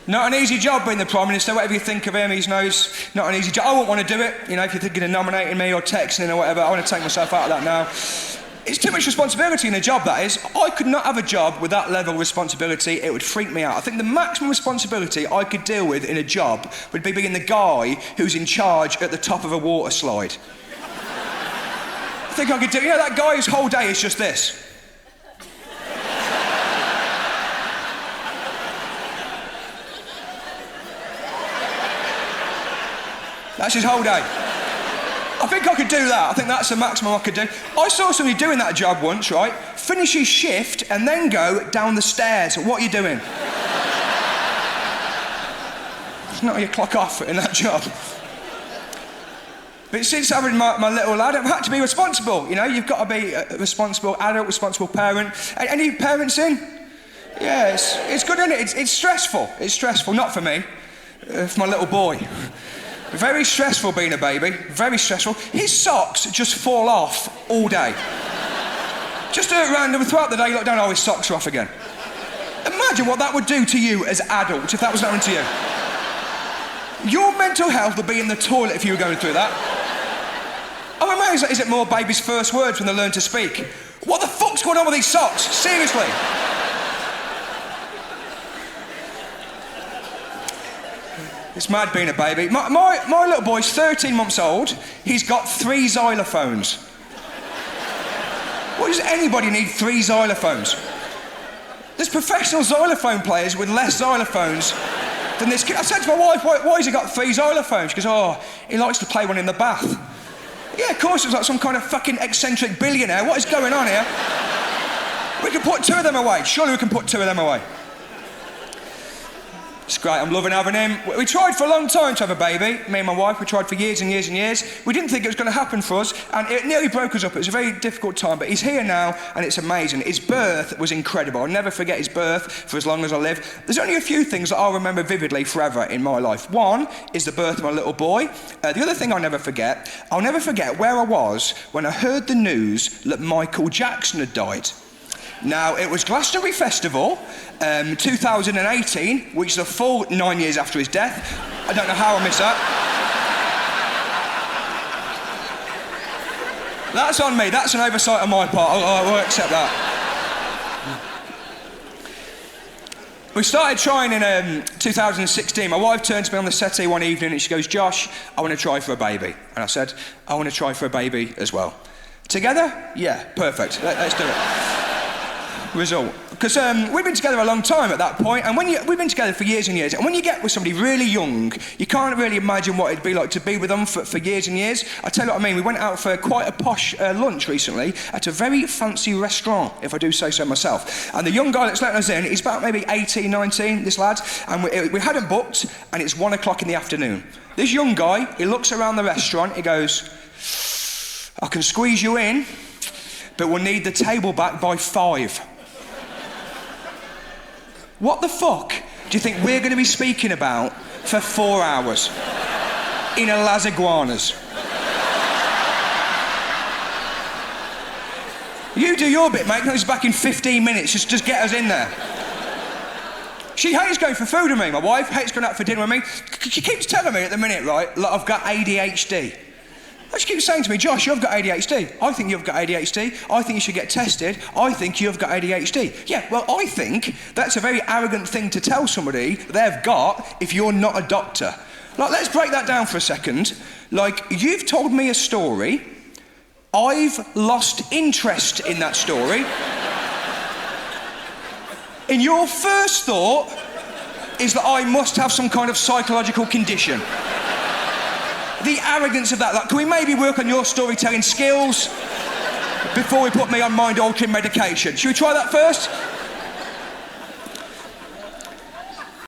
Not an easy job being the Prime Minister, whatever you think of him, he's not an easy job. I wouldn't want to do it, you know, if you're thinking of nominating me or texting or whatever, I want to take myself out of that now. It's too much responsibility in a job, that is. I could not have a job with that level of responsibility, it would freak me out. I think the maximum responsibility I could deal with in a job would be being the guy who's in charge at the top of a water slide. I think I could do, you know, that guy whose whole day is just this. That's his whole day. I think I could do that. I think that's the maximum I could do. I saw somebody doing that job once, right? Finish his shift and then go down the stairs. What are you doing? It's not how you clock off in that job. But since having my little lad, I've had to be responsible. You know, you've got to be a responsible adult, responsible parent. Any parents in? Yeah, it's good, isn't it? It's stressful. It's stressful, not for me, for my little boy. Very stressful being a baby, very stressful. His socks just fall off all day. Just at random, throughout the day, you look down, oh, his socks are off again. Imagine what that would do to you as adults if that was happening to you. Your mental health would be in the toilet if you were going through that. I'm amazed, is it more babies' first words when they learn to speak? What the fuck's going on with these socks? Seriously. It's mad being a baby. My little boy's 13 months old. He's got 3 xylophones. Why does anybody need 3 xylophones? There's professional xylophone players with less xylophones than this kid. I said to my wife, why has he got 3 xylophones? She goes, oh, he likes to play one in the bath. Yeah, of course, it was like some kind of fucking eccentric billionaire. What is going on here? We can put 2 of them away. Surely we can put 2 of them away. It's great, I'm loving having him. We tried for a long time to have a baby, me and my wife. We tried for years and years and years. We didn't think it was going to happen for us, and it nearly broke us up. It was a very difficult time, but he's here now, and it's amazing. His birth was incredible. I'll never forget his birth for as long as I live. There's only a few things that I'll remember vividly forever in my life. One is the birth of my little boy. The other thing I'll never forget where I was when I heard the news that Michael Jackson had died. Now, it was Glastonbury Festival, 2018, which is a full 9 years after his death. I don't know how I missed that. That's on me. That's an oversight on my part. I'll accept that. We started trying in 2016. My wife turned to me on the settee one evening and she goes, Josh, I want to try for a baby. And I said, I want to try for a baby as well. Together? Yeah, perfect. Let's do it. Result. Because we've been together a long time at that point, and we've been together for years and years, and when you get with somebody really young, you can't really imagine what it'd be like to be with them for years and years. I tell you what I mean, we went out for quite a posh lunch recently at a very fancy restaurant, if I do say so myself. And the young guy that's letting us in, he's about maybe 18, 19, this lad, and we hadn't booked, and it's 1 o'clock in the afternoon. This young guy, he looks around the restaurant, he goes, I can squeeze you in, but we'll need the table back by 5. What the fuck do you think we're going to be speaking about for 4 hours in a Las Iguanas? You do your bit, mate. It's back in 15 minutes. Just get us in there. She hates going for food with me. My wife hates going out for dinner with me. She keeps telling me at the minute, right, like I've got ADHD. She keeps saying to me, Josh, you've got ADHD. I think you've got ADHD. I think you should get tested. I think you've got ADHD. Yeah, well, I think that's a very arrogant thing to tell somebody they've got if you're not a doctor. Like, let's break that down for a second. Like, you've told me a story. I've lost interest in that story. And your first thought is that I must have some kind of psychological condition. The arrogance of that. Like, can we maybe work on your storytelling skills before we put me on mind-altering medication? Should we try that first?